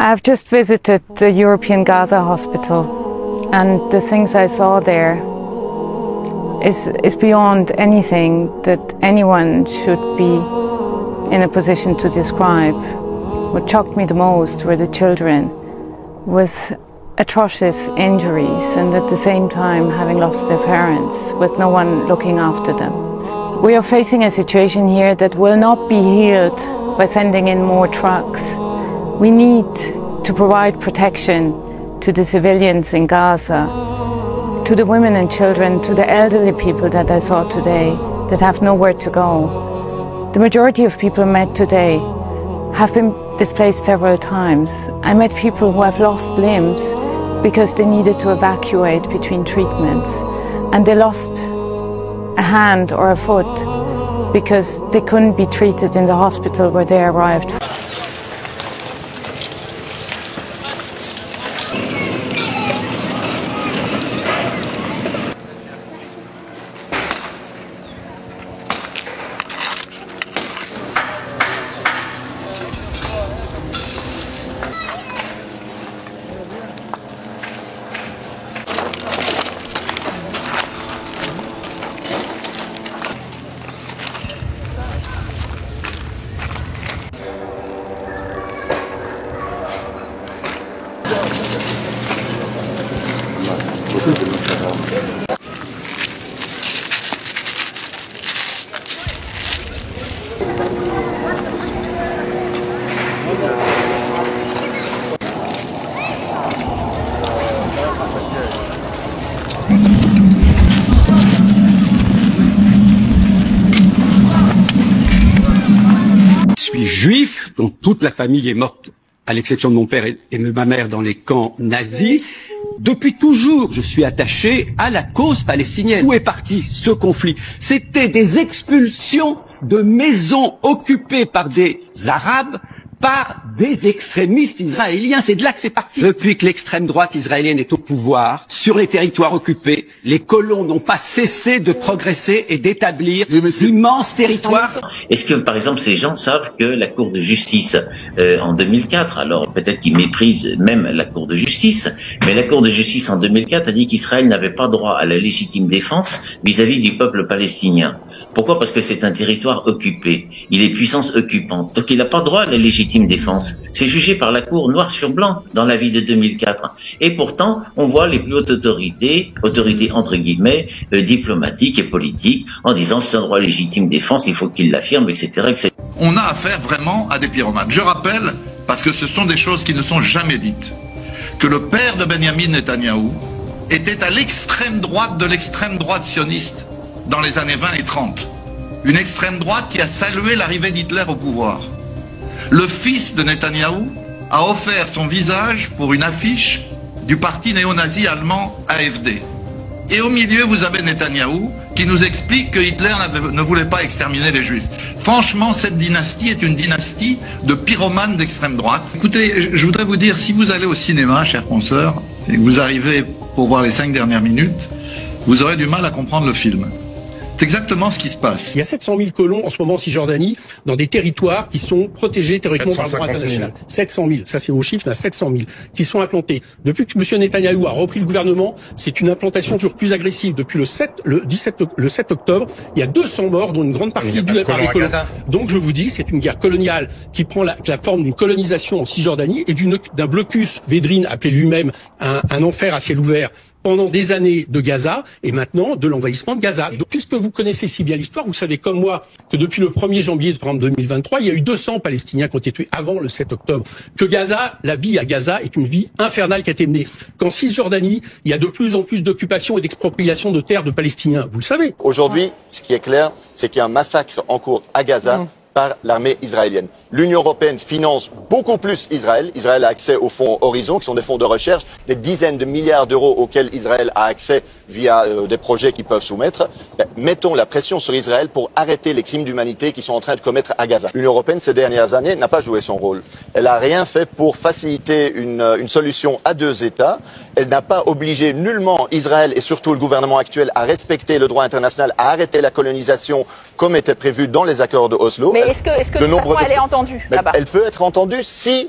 I've just visited the European Gaza Hospital, and the things I saw there is beyond anything that anyone should be in a position to describe. What shocked me the most were the children with atrocious injuries and at the same time having lost their parents with no one looking after them. We are facing a situation here that will not be healed by sending in more trucks. We need to provide protection to the civilians in Gaza, to the women and children, to the elderly people that I saw today that have nowhere to go. The majority of people I met today have been displaced several times. I met people who have lost limbs because they needed to evacuate between treatments, and they lost a hand or a foot because they couldn't be treated in the hospital where they arrived. Je suis juif, donc toute la famille est morte, à l'exception de mon père et de ma mère, dans les camps nazis. Depuis toujours, je suis attaché à la cause palestinienne. Où est parti ce conflit? C'était des expulsions de maisons occupées par des Arabes, par des extrémistes israéliens. C'est de là que c'est parti. Depuis que l'extrême droite israélienne est au pouvoir, sur les territoires occupés, les colons n'ont pas cessé de progresser et d'établir d'immenses territoires. Est-ce que, par exemple, ces gens savent que la Cour de justice, en 2004, alors peut-être qu'ils méprisent même la Cour de justice, mais la Cour de justice en 2004 a dit qu'Israël n'avait pas droit à la légitime défense vis-à-vis du peuple palestinien. Pourquoi? Parce que c'est un territoire occupé. Il est puissance occupante. Donc il n'a pas droit à la légitime défense. C'est jugé par la Cour noir sur blanc dans l'avis de 2004. Et pourtant, on voit les plus hautes autorités entre guillemets, diplomatiques et politiques, en disant c'est un droit légitime défense, il faut qu'il l'affirme, etc., etc. On a affaire vraiment à des pyromanes. Je rappelle, parce que ce sont des choses qui ne sont jamais dites, que le père de Benjamin Netanyahou était à l'extrême droite de l'extrême droite sioniste dans les années 20 et 30. Une extrême droite qui a salué l'arrivée d'Hitler au pouvoir. Le fils de Netanyahou a offert son visage pour une affiche du parti néo-nazi allemand AfD. Et au milieu, vous avez Netanyahou qui nous explique que Hitler ne voulait pas exterminer les Juifs. Franchement, cette dynastie est une dynastie de pyromanes d'extrême droite. Écoutez, je voudrais vous dire, si vous allez au cinéma, chers consoeurs, et que vous arrivez pour voir les 5 dernières minutes, vous aurez du mal à comprendre le film. C'est exactement ce qui se passe. Il y a 700 000 colons en ce moment en Cisjordanie dans des territoires qui sont protégés théoriquement par le droit international. 700 000, ça c'est vos chiffres, là, 700 000 qui sont implantés. Depuis que M. Netanyahou a repris le gouvernement, c'est une implantation toujours plus agressive. Depuis le 7 octobre, il y a 200 morts, dont une grande partie due par les colons. Donc je vous dis, c'est une guerre coloniale qui prend la forme d'une colonisation en Cisjordanie et d'un blocus, Védrine appelé lui-même un enfer à ciel ouvert, pendant des années de Gaza et maintenant de l'envahissement de Gaza. Donc, puisque vous connaissez si bien l'histoire, vous savez comme moi que depuis le 1er janvier 2023, il y a eu 200 Palestiniens qui ont été tués avant le 7 octobre. Que Gaza, la vie à Gaza est une vie infernale qui a été menée. Qu'en Cisjordanie, il y a de plus en plus d'occupations et d'expropriations de terres de Palestiniens. Vous le savez. Aujourd'hui, ce qui est clair, c'est qu'il y a un massacre en cours à Gaza. Par l'armée israélienne. L'Union européenne finance beaucoup plus Israël. Israël a accès aux fonds Horizon, qui sont des fonds de recherche, des dizaines de milliards d'euros auxquels Israël a accès via des projets qu'ils peuvent soumettre. Mettons la pression sur Israël pour arrêter les crimes d'humanité qu'ils sont en train de commettre à Gaza. L'Union européenne, ces dernières années, n'a pas joué son rôle. Elle n'a rien fait pour faciliter une solution à 2 États. Elle n'a pas obligé nullement Israël et surtout le gouvernement actuel à respecter le droit international, à arrêter la colonisation comme était prévu dans les accords de Oslo. Mais est-ce que de toute façon, elle est entendue là-bas? Elle peut être entendue si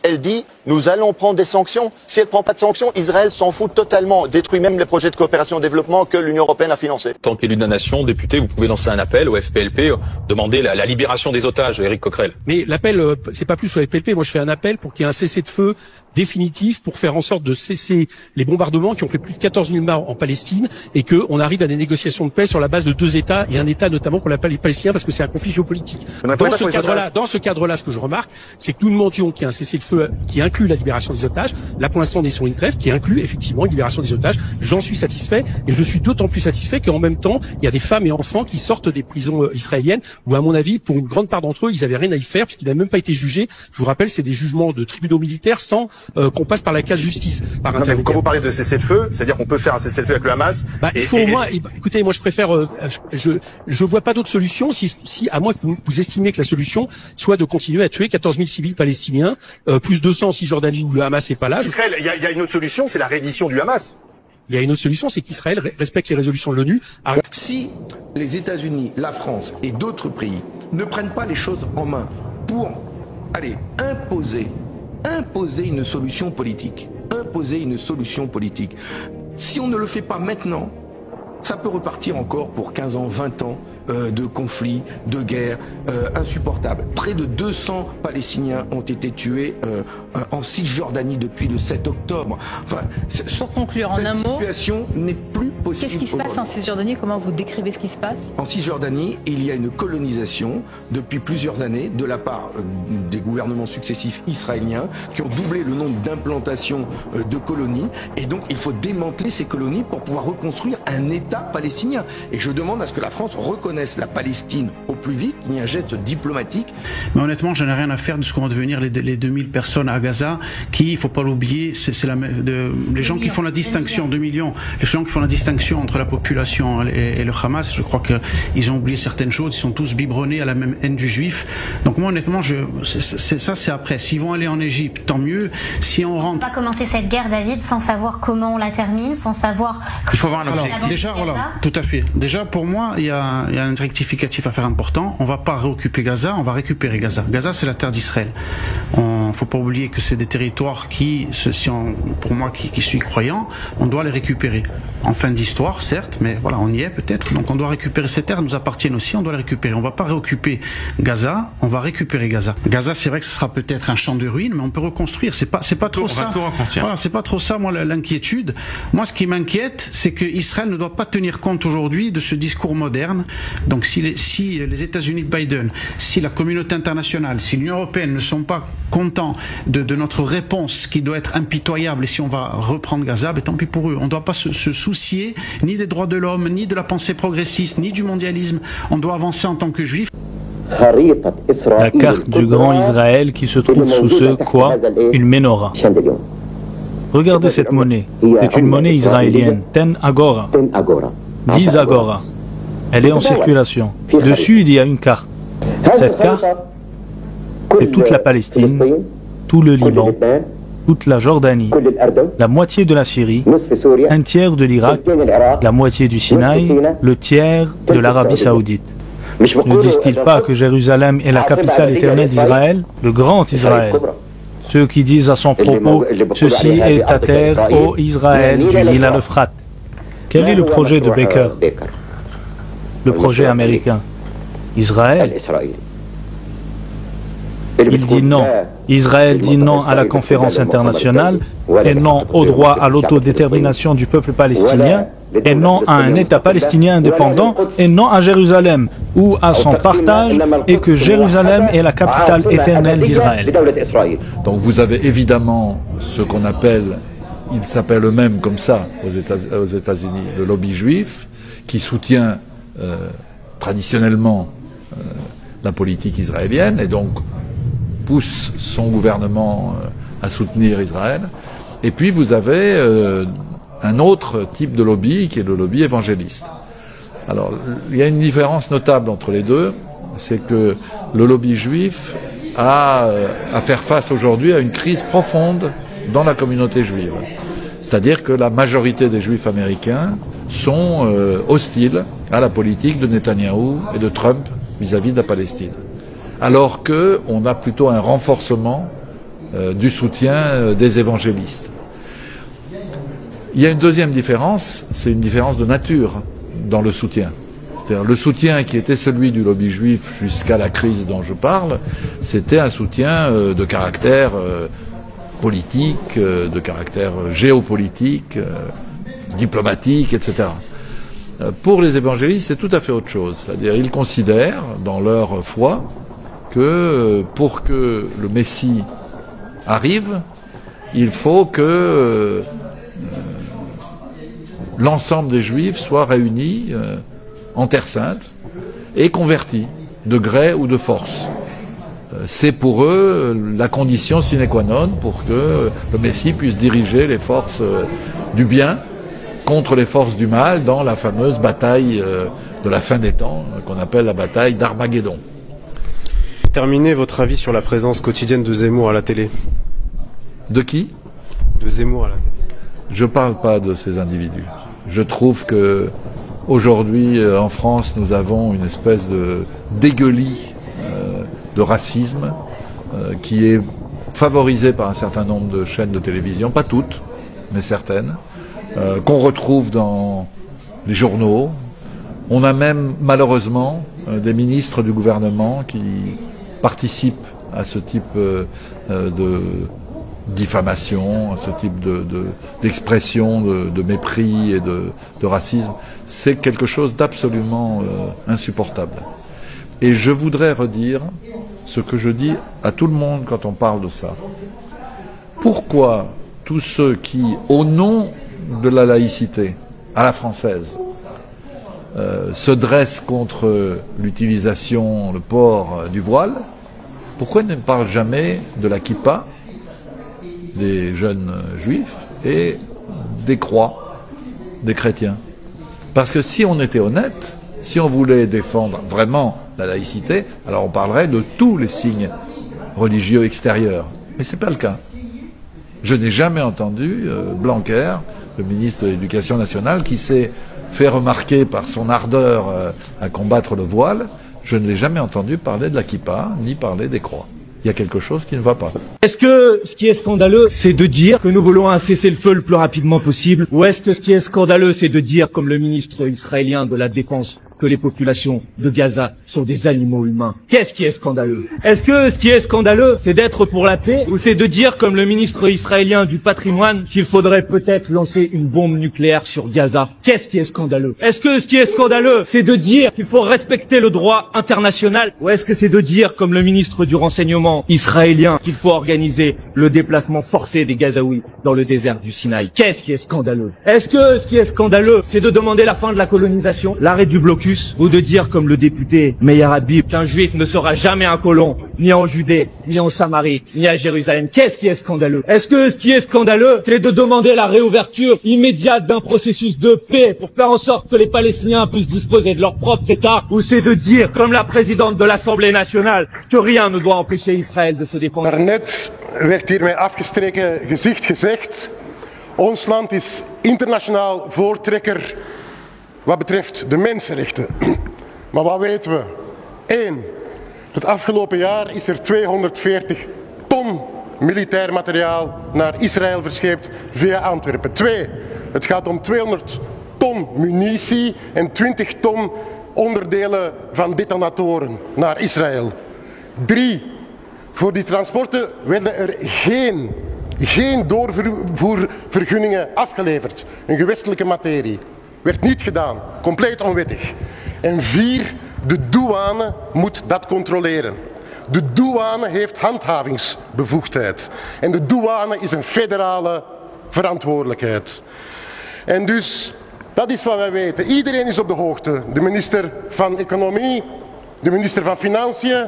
elle dit nous allons prendre des sanctions. Si elle ne prend pas de sanctions, Israël s'en fout totalement, détruit même les projets de coopération et développement que l'Union européenne a financés. En tant qu'élu de la nation, député, vous pouvez lancer un appel au FPLP, demander la libération des otages, Éric Coquerel. Mais l'appel, c'est pas plus au FPLP. Moi, je fais un appel pour qu'il y ait un cessez-le-feu définitif pour faire en sorte de cesser les bombardements qui ont fait plus de 14 000 morts en Palestine et qu'on arrive à des négociations de paix sur la base de 2 États et un État notamment qu'on appelle les Palestiniens parce que c'est un conflit géopolitique. Dans ce cadre-là, ce que je remarque, c'est que nous demandions qu'il y ait un cessez-le-feu qui inclut la libération des otages. Là, pour l'instant, on est sur une trêve qui inclut effectivement une libération des otages. J'en suis satisfait et je suis d'autant plus satisfait qu'en même temps, il y a des femmes et enfants qui sortent des prisons israéliennes où, à mon avis, pour une grande part d'entre eux, ils avaient rien à y faire puisqu'ils n'avaient même pas été jugés. Je vous rappelle, c'est des jugements de tribunaux militaires sans qu'on passe par la case justice. Par non, mais quand vous parlez de cessez-le-feu, c'est-à-dire qu'on peut faire un cessez-le-feu avec le Hamas. Il faut au moins. Écoutez, moi je préfère. Je vois pas d'autre solution si à moins que vous estimiez que la solution soit de continuer à tuer 14 000 civils palestiniens, plus 200 en Cisjordanie où le Hamas n'est pas là. Israël, il y a une autre solution, c'est la reddition du Hamas. Il y a une autre solution, c'est qu'Israël respecte les résolutions de l'ONU. Si les États-Unis, la France et d'autres pays ne prennent pas les choses en main pour imposer une solution politique. Si on ne le fait pas maintenant, ça peut repartir encore pour 15 ans, 20 ans de conflits, de guerres insupportables. Près de 200 Palestiniens ont été tués en Cisjordanie depuis le 7 octobre. Enfin, pour conclure, en un mot, cette situation n'est plus possible. Qu'est-ce qui se passe en Cisjordanie? Comment vous décrivez ce qui se passe? En Cisjordanie, il y a une colonisation depuis plusieurs années de la part des gouvernements successifs israéliens qui ont doublé le nombre d'implantations de colonies. Et donc, il faut démanteler ces colonies pour pouvoir reconstruire un État palestinien. Et je demande à ce que la France reconnaisse la Palestine au plus vite, qu'il y ait un geste diplomatique. Mais honnêtement, je n'ai rien à faire de ce qu'ont devenir les 2000 personnes à Gaza, qui, il faut pas l'oublier, c'est les gens qui font la distinction, 2 millions, les gens qui font la distinction entre la population et le Hamas, je crois qu'ils ont oublié certaines choses, ils sont tous biberonnés à la même haine du juif. Donc moi, honnêtement, c'est après. S'ils vont aller en Égypte, tant mieux. Si on rentre... On va commencer cette guerre, David, sans savoir comment on la termine, sans savoir... Il faut avoir un objectif. Déjà, voilà, tout à fait. Déjà, pour moi, il y a un rectificatif à faire important. On va pas réoccuper Gaza, on va récupérer Gaza. Gaza, c'est la terre d'Israël. Faut pas oublier que c'est des territoires pour moi qui suis croyant, on doit les récupérer. En fin d'histoire, certes, mais voilà, on y est peut-être. Donc on doit récupérer ces terres, nous appartiennent aussi, on doit les récupérer. On va pas réoccuper Gaza, on va récupérer Gaza. Gaza, c'est vrai que ce sera peut-être un champ de ruines, mais on peut reconstruire. C'est pas trop ça. Voilà, c'est pas trop ça, moi, l'inquiétude. Moi, ce qui m'inquiète, c'est que Israël ne doit pas tenir compte aujourd'hui de ce discours moderne. Donc si les États-Unis de Biden, si la communauté internationale, si l'Union européenne ne sont pas contents de notre réponse qui doit être impitoyable et si on va reprendre Gaza, tant pis pour eux. On ne doit pas se soucier ni des droits de l'homme, ni de la pensée progressiste, ni du mondialisme. On doit avancer en tant que juifs. La carte du grand Israël qui se trouve sous une menorah. Regardez cette monnaie. C'est une monnaie israélienne, 10 agora. 10 agora. Elle est en circulation. Dessus, il y a une carte. Cette carte, c'est toute la Palestine, tout le Liban, toute la Jordanie, la moitié de la Syrie, un tiers de l'Irak, la moitié du Sinaï, le tiers de l'Arabie Saoudite. Ne disent-ils pas que Jérusalem est la capitale éternelle d'Israël, le grand Israël? Ceux qui disent à son propos, ceci est ta terre, ô Israël, du Nil à l'Euphrate. Quel est le projet de Baker? Le projet américain. Israël. Il dit non. Israël dit non à la conférence internationale et non au droit à l'autodétermination du peuple palestinien et non à un État palestinien indépendant et non à Jérusalem ou à son partage et que Jérusalem est la capitale éternelle d'Israël. Donc vous avez évidemment ce qu'on appelle, il s'appelle eux-mêmes comme ça aux États-Unis, le lobby juif qui soutient traditionnellement la politique israélienne et donc pousse son gouvernement à soutenir Israël. Et puis vous avez un autre type de lobby qui est le lobby évangéliste. Alors il y a une différence notable entre les deux, c'est que le lobby juif a à faire face aujourd'hui à une crise profonde dans la communauté juive. C'est-à-dire que la majorité des juifs américains sont hostiles à la politique de Netanyahou et de Trump vis-à-vis de la Palestine. Alors qu'on a plutôt un renforcement du soutien des évangélistes. Il y a une deuxième différence, c'est une différence de nature dans le soutien. C'est-à-dire le soutien qui était celui du lobby juif jusqu'à la crise dont je parle, c'était un soutien de caractère politique, de caractère géopolitique, diplomatique, etc. Pour les évangélistes, c'est tout à fait autre chose. C'est-à-dire ils considèrent, dans leur foi, que pour que le Messie arrive, il faut que l'ensemble des Juifs soient réunis en Terre Sainte et convertis, de gré ou de force. C'est pour eux la condition sine qua non pour que le Messie puisse diriger les forces du bien contre les forces du mal dans la fameuse bataille de la fin des temps, qu'on appelle la bataille d'Armageddon. Terminez votre avis sur la présence quotidienne de Zemmour à la télé. De qui? De Zemmour à la télé. Je ne parle pas de ces individus. Je trouve que aujourd'hui, en France, nous avons une espèce de dégueulis de racisme qui est favorisé par un certain nombre de chaînes de télévision, pas toutes, mais certaines, qu'on retrouve dans les journaux. On a même, malheureusement, des ministres du gouvernement qui participent à ce type de diffamation, à ce type d'expression de mépris et de racisme. C'est quelque chose d'absolument insupportable. Et je voudrais redire ce que je dis à tout le monde quand on parle de ça. Pourquoi tous ceux qui, au nom de la laïcité à la française, se dressent contre l'utilisation, le port du voile, pourquoi ils ne parlent jamais de la kippa des jeunes juifs et des croix des chrétiens? Parce que si on était honnête, si on voulait défendre vraiment la laïcité, alors on parlerait de tous les signes religieux extérieurs. Mais ce n'est pas le cas. Je n'ai jamais entendu Blanquer, le ministre de l'Éducation nationale, qui s'est fait remarquer par son ardeur à combattre le voile, je ne l'ai jamais entendu parler de la kippa, ni parler des croix. Il y a quelque chose qui ne va pas. Est-ce que ce qui est scandaleux, c'est de dire que nous voulons un cessez-le-feu le plus rapidement possible? Ou est-ce que ce qui est scandaleux, c'est de dire, comme le ministre israélien de la Défense, que les populations de Gaza sont des animaux humains? Qu'est-ce qui est scandaleux? Est-ce que ce qui est scandaleux, c'est d'être pour la paix? Ou c'est de dire, comme le ministre israélien du patrimoine, qu'il faudrait peut-être lancer une bombe nucléaire sur Gaza? Qu'est-ce qui est scandaleux? Est-ce que ce qui est scandaleux, c'est de dire qu'il faut respecter le droit international? Ou est-ce que c'est de dire, comme le ministre du renseignement israélien, qu'il faut organiser le déplacement forcé des Gazaouis dans le désert du Sinaï? Qu'est-ce qui est scandaleux? Est-ce que ce qui est scandaleux, c'est de demander la fin de la colonisation, l'arrêt du blocus, ou de dire, comme le député Meir Habib, qu'un juif ne sera jamais un colon, ni en Judée, ni en Samarie, ni à Jérusalem? Qu'est-ce qui est scandaleux? Est-ce que ce qui est scandaleux, c'est de demander la réouverture immédiate d'un processus de paix pour faire en sorte que les Palestiniens puissent disposer de leur propre État? Ou c'est de dire, comme la présidente de l'Assemblée nationale, que rien ne doit empêcher Israël de se défendre? Daarnet werd hier met afgestreken gezicht gezegd, ons land is internationaal voortrekker wat betreft de mensenrechten. Maar wat weten we? 1. Het afgelopen jaar is er 240 ton militair materiaal naar Israël verscheept via Antwerpen. 2. Het gaat om 200 ton munitie en 20 ton onderdelen van detonatoren naar Israël. 3. Voor die transporten werden er geen doorvoervergunningen afgeleverd. Een gewestelijke materie. Werd niet gedaan. Compleet onwettig. En 4. De douane moet dat controleren. De douane heeft handhavingsbevoegdheid. En de douane is een federale verantwoordelijkheid. En dus, dat is wat wij weten. Iedereen is op de hoogte. De minister van Economie, de minister van Financiën,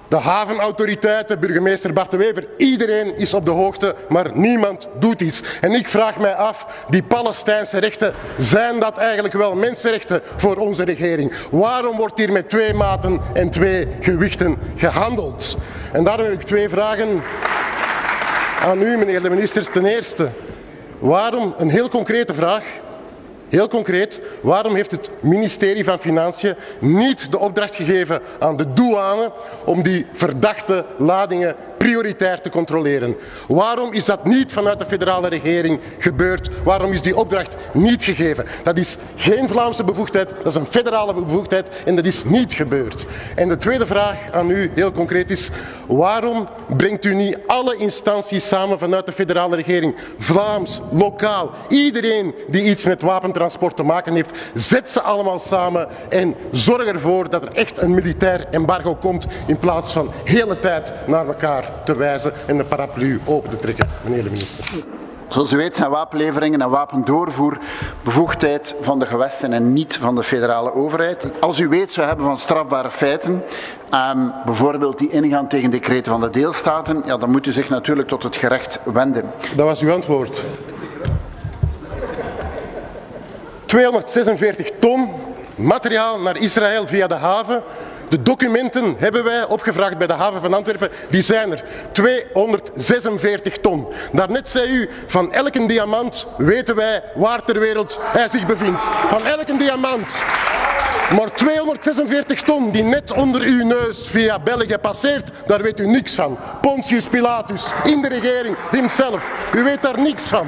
de havenautoriteiten, burgemeester Bart de Wever. Iedereen is op de hoogte, maar niemand doet iets. En ik vraag mij af, die Palestijnse rechten, zijn dat eigenlijk wel mensenrechten voor onze regering? Waarom wordt hier met 2 maten en 2 gewichten gehandeld? En daarom heb ik 2 vragen aan u, meneer de minister. Ten eerste, waarom, een heel concrete vraag, Heel concreet, waarom heeft het ministerie van Financiën niet de opdracht gegeven aan de douane om die verdachte ladingen prioritair te controleren? Waarom is dat niet vanuit de federale regering gebeurd? Waarom is die opdracht niet gegeven? Dat is geen Vlaamse bevoegdheid, dat is een federale bevoegdheid en dat is niet gebeurd. En de tweede vraag aan u, heel concreet, is waarom brengt u niet alle instanties samen vanuit de federale regering, Vlaams, lokaal, iedereen die iets met wapentransport te maken heeft, zet ze allemaal samen en zorg ervoor dat er echt een militair embargo komt in plaats van de hele tijd naar elkaar te wijzen en de paraplu open te trekken, meneer de minister. Zoals u weet zijn wapenleveringen en wapendoorvoer bevoegdheid van de gewesten en niet van de federale overheid. Als u weet zou hebben van strafbare feiten, bijvoorbeeld die ingaan tegen decreten van de deelstaten, ja, dan moet u zich natuurlijk tot het gerecht wenden. Dat was uw antwoord. 246 ton materiaal naar Israël via de haven. De documenten hebben wij opgevraagd bij de haven van Antwerpen. Die zijn er. 246 ton. Daarnet zei u, van elke diamant weten wij waar ter wereld hij zich bevindt. Van elke diamant. Maar 246 ton die net onder uw neus via België passeert, daar weet u niks van. Pontius Pilatus, in de regering, himself. U weet daar niks van.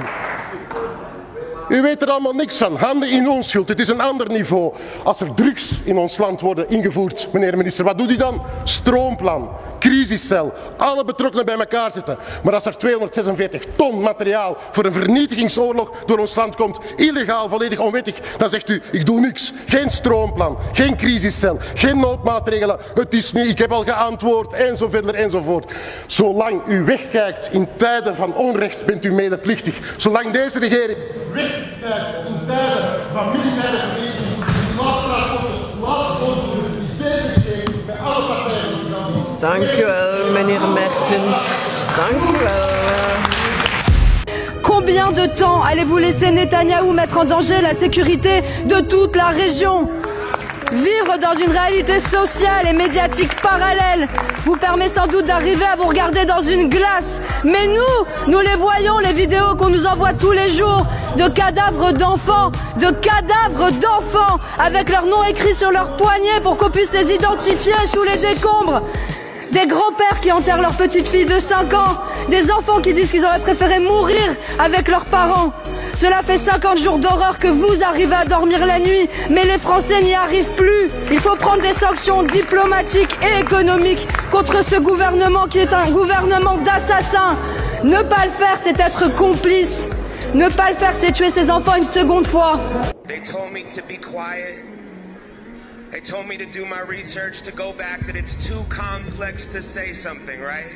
U weet er allemaal niks van. Handen in onschuld. Het is een ander niveau. Als er drugs in ons land worden ingevoerd, meneer de minister, wat doet u dan? Stroomplan, crisiscel, alle betrokkenen bij elkaar zetten. Maar als er 246 ton materiaal voor een vernietigingsoorlog door ons land komt, illegaal, volledig onwettig, dan zegt u, ik doe niks. Geen stroomplan, geen crisiscel, geen noodmaatregelen. Het is niet, ik heb al geantwoord, en zo verder, enzovoort. Zolang u wegkijkt in tijden van onrecht, bent u medeplichtig. Zolang deze regering wegkijkt in tijden van militaire verdediging, is deze regering bij alle partijen. Dank u wel, meneer Mertens. Dank u wel. Combien de temps allez-vous laisser Netanyahou mettre en danger la sécurité de toute la région? Vivre dans une réalité sociale et médiatique parallèle vous permet sans doute d'arriver à vous regarder dans une glace. Mais nous les voyons, les vidéos qu'on nous envoie tous les jours de cadavres d'enfants, avec leurs noms écrits sur leurs poignets pour qu'on puisse les identifier sous les décombres. Des grands-pères qui enterrent leur petite fille de 5 ans, des enfants qui disent qu'ils auraient préféré mourir avec leurs parents. Cela fait 50 jours d'horreur que vous arrivez à dormir la nuit, mais les Français n'y arrivent plus. Il faut prendre des sanctions diplomatiques et économiques contre ce gouvernement qui est un gouvernement d'assassins. Ne pas le faire, c'est être complice. Ne pas le faire, c'est tuer ses enfants une seconde fois. They told me to be quiet. They told me to do my research, to go back, that it's too complex to say something, right?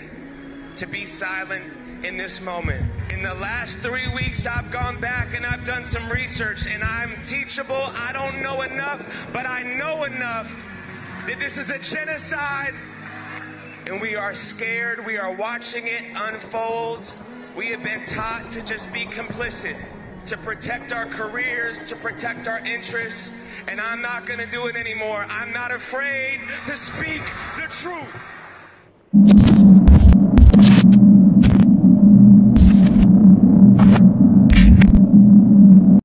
To be silent in this moment. In the last 3 weeks, I've gone back and I've done some research, and I'm teachable. I don't know enough, but I know enough that this is a genocide, and we are scared. We are watching it unfold. We have been taught to just be complicit, to protect our careers, to protect our interests, and I'm not going to do it anymore. I'm not afraid to speak the truth.